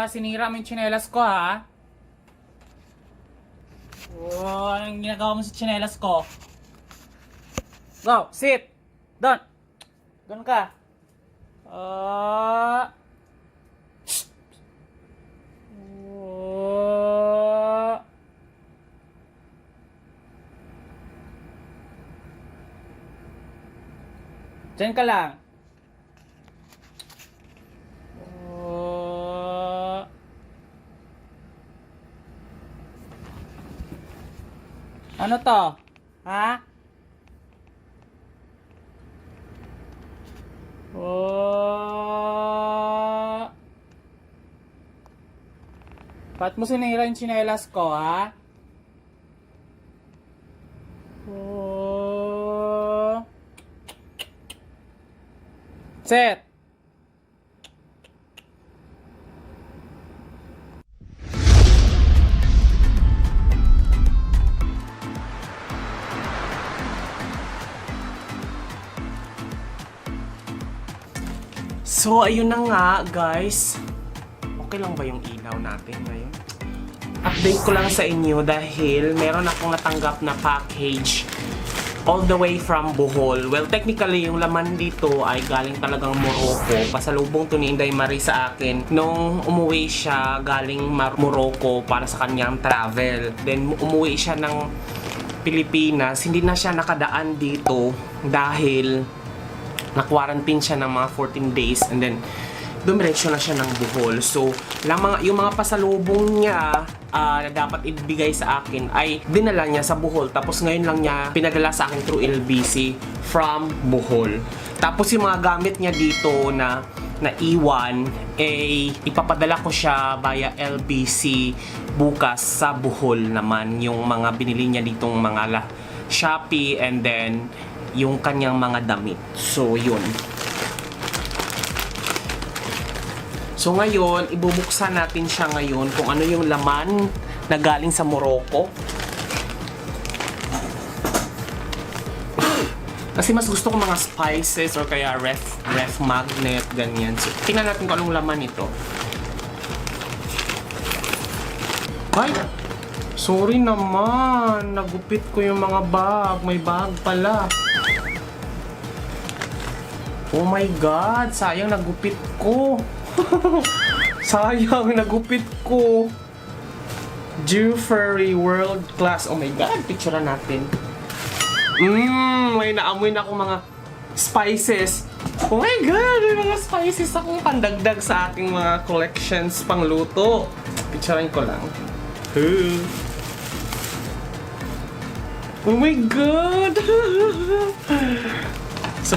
Sinira mo yung tsinelas ko, ha? Oh, anong ginagawa mo sa tsinelas ko? Go, sit! Doon! Doon ka! Ah... Oh... Diyan ka lang. Oh... Ano to? Ha? Oh... Ba't mo sinira yung tsinelas ko, ha? Oh... Set! So, ayun na nga, guys. Okay lang ba yung ilaw natin ngayon? Update ko lang sa inyo dahil meron akong natanggap na package all the way from Bohol. Well, technically, yung laman dito ay galing talagang Morocco. Pasalubong to ni Inday Marie sa akin nung umuwi siya galing Morocco para sa kanyang travel. Then, umuwi siya ng Pilipinas. Hindi na siya nakadaan dito dahil na-quarantine siya ng mga 14 days and then dumiretso na siya ng Bohol. So, yung mga pasalubong niya na dapat ibigay sa akin ay dinala niya sa Bohol. Tapos ngayon lang niya pinadala sa akin through LBC from Bohol. Tapos yung mga gamit niya dito na iwan, ipapadala ko siya via LBC bukas sa Bohol naman. Yung mga binili niya ditong mga Shopee and then yung kanyang mga damit. So, yun. So, ngayon, ibubuksan natin siya ngayon kung ano yung laman na galing sa Morocco. Kasi mas gusto ko mga spices or kaya ref magnet, ganyan. So, tingnan natin kung anong laman ito. Ay! Sorry naman. Nagupit ko yung mga bag. May bag pala. Oh my God! Sayang nagupit ko. Sayang nagupit ko. Jewelry World Class. Oh my God! Picturean natin. May naamoy na akong mga spices. Oh my God! May mga spices akong pandagdag sa aking mga collections pang luto. Picturean ko lang. Oh my God! So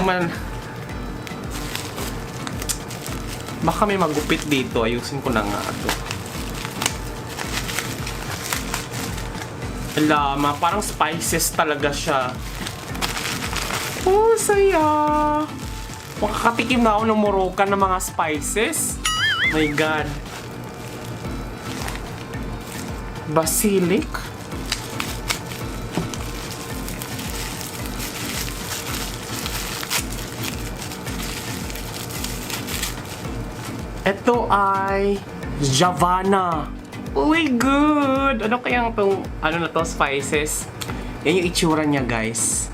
baka may magupit dito. Ayusin ko na nga ito. Alama, parang spices talaga siya. Oh, saya! Makakatikim na ako ng Moroccan na mga spices. My God. Basilic. Ito ay Javana. Oh my God! Ano kayang itong, spices? Yan yung itsura niya, guys.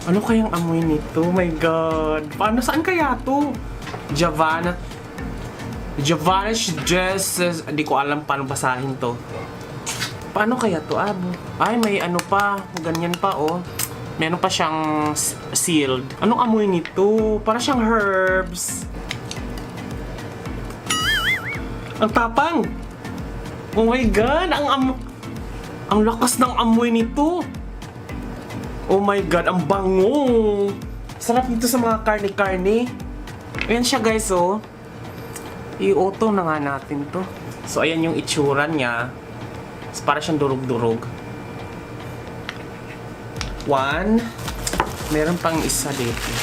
Ano kayang amoy nito? Oh my God! Paano? Saan kaya to? Javana. Javana dresses. Hindi ko alam paano basahin to. Paano kaya to? Ay, may ano pa. Ganyan pa, oh. Meron pa siyang sealed. Anong amoy nito? Para siyang herbs. Ang tapang! Oh my God! Ang lakas ng amoy nito! Oh my God! Ang bango! Sarap nito sa mga karne-karne. Ayan siya, guys, oh. I-auto na nga natin to. So, ayan yung itsura niya. Para siyang durog-durog. One. Meron pang isa dito.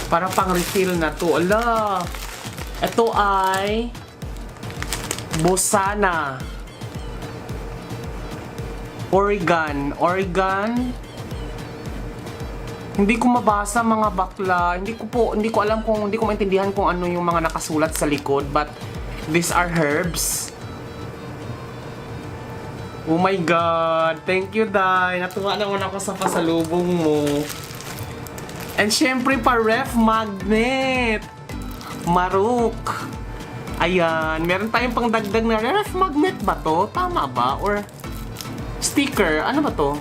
Para pang refill na to. Ala! Ito ay Bosana. Oregon. Hindi ko mabasa mga bakla. Hindi ko alam kung, hindi ko maintindihan kung ano yung mga nakasulat sa likod, but these are herbs. Oh my God! Thank you, Day! Natuwa naman ako sa pasalubong mo. And syempre pa ref magnet. Maruk. Ayan, meron tayong pangdagdag na ref magnet ba to? Tama ba? Or sticker? Ano ba to?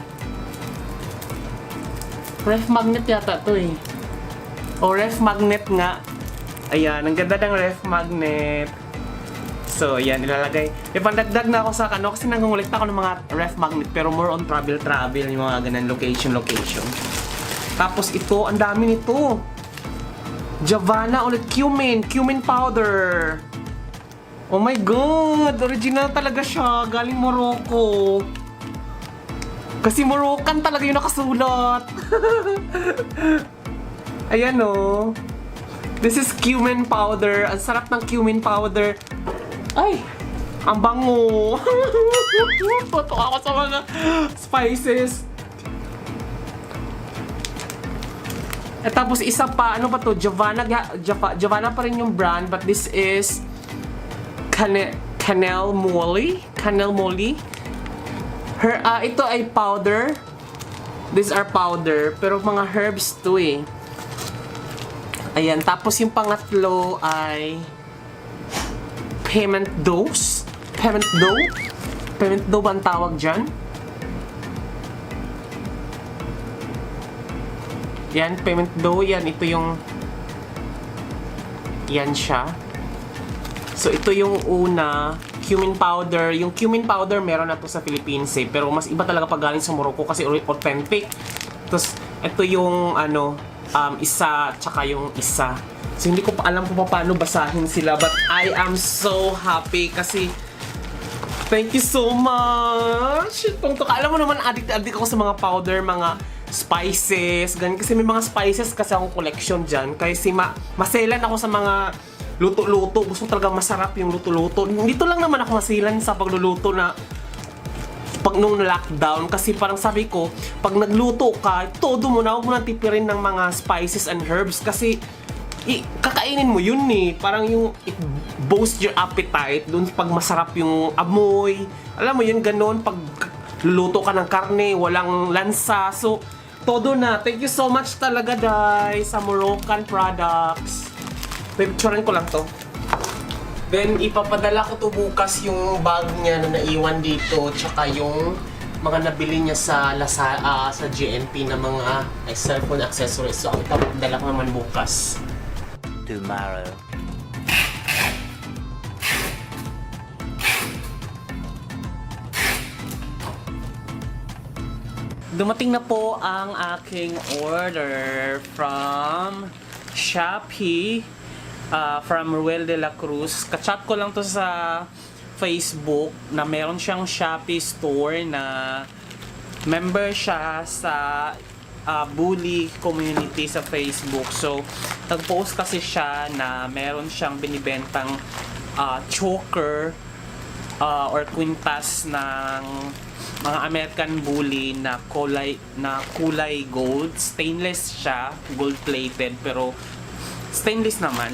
Ref magnet yata to eh. O ref magnet nga. Ayan, ang ganda ng ref magnet. So, ayan, ilalagay. May pandagdag na ako sa ano kasi nangungulikta ako ng mga ref magnet pero more on travel, yung mga ganun location. Tapos ito, ang dami nito. Javana ulit, cumin powder. Oh my God! Original talaga siya. Galing Morocco. Kasi Moroccan talaga yung nakasulat. Ayan o. This is cumin powder. Ang sarap ng cumin powder. Ay! Ang bango. Tutok ako sa mga spices. At tapos isa pa, ano ba to? Javana pa rin yung brand, but this is Canel Moly. Ito ay powder. These are powder, pero mga herbs to eh. Ayan, tapos yung pangatlo ay piment dough ba ang tawag dyan? Yan, piment dough. Yan, ito yung yan siya. So, ito yung una, cumin powder. Yung cumin powder, meron na to sa Philippines eh. Pero mas iba talaga pag galing sa Morocco kasi authentic. Tapos, ito yung isa, tsaka yung isa. So, hindi ko pa alam kung paano basahin sila. But I am so happy kasi thank you so much! Alam mo naman, addict ako sa mga powder, mga spices, ganyan. Kasi may mga spices kasi akong collection dyan. Kasi maselan ako sa mga luto-luto. Gusto talaga masarap yung luto-luto. Dito lang naman ako masilan sa pagluluto na pag nung lockdown. Kasi parang sabi ko, pag nagluto ka, todo mo na, huwag mo nang tipirin ng mga spices and herbs. Kasi kakainin mo yun eh. Parang yung it boosts your appetite. Doon pag masarap yung amoy. Alam mo yun, ganun. Pag luluto ka ng karne, walang lansa. So, todo na. Thank you so much talaga, Day, sa Moroccan products. Picturean ko lang to. Then, ipapadala ko to bukas yung bag niya na naiwan dito. Tsaka yung mga nabili niya sa sa GNP na mga cellphone accessories. So, ipapadala ko naman bukas. Tomorrow. Dumating na po ang aking order from Shopee, from Ruel de la Cruz. Kachat ko lang to sa Facebook na meron siyang Shopee store na member siya sa bully community sa Facebook. So, nag-post kasi siya na meron siyang binibentang choker or quintas ng mga American Bully na kulay gold. Stainless siya, gold plated, pero stainless naman.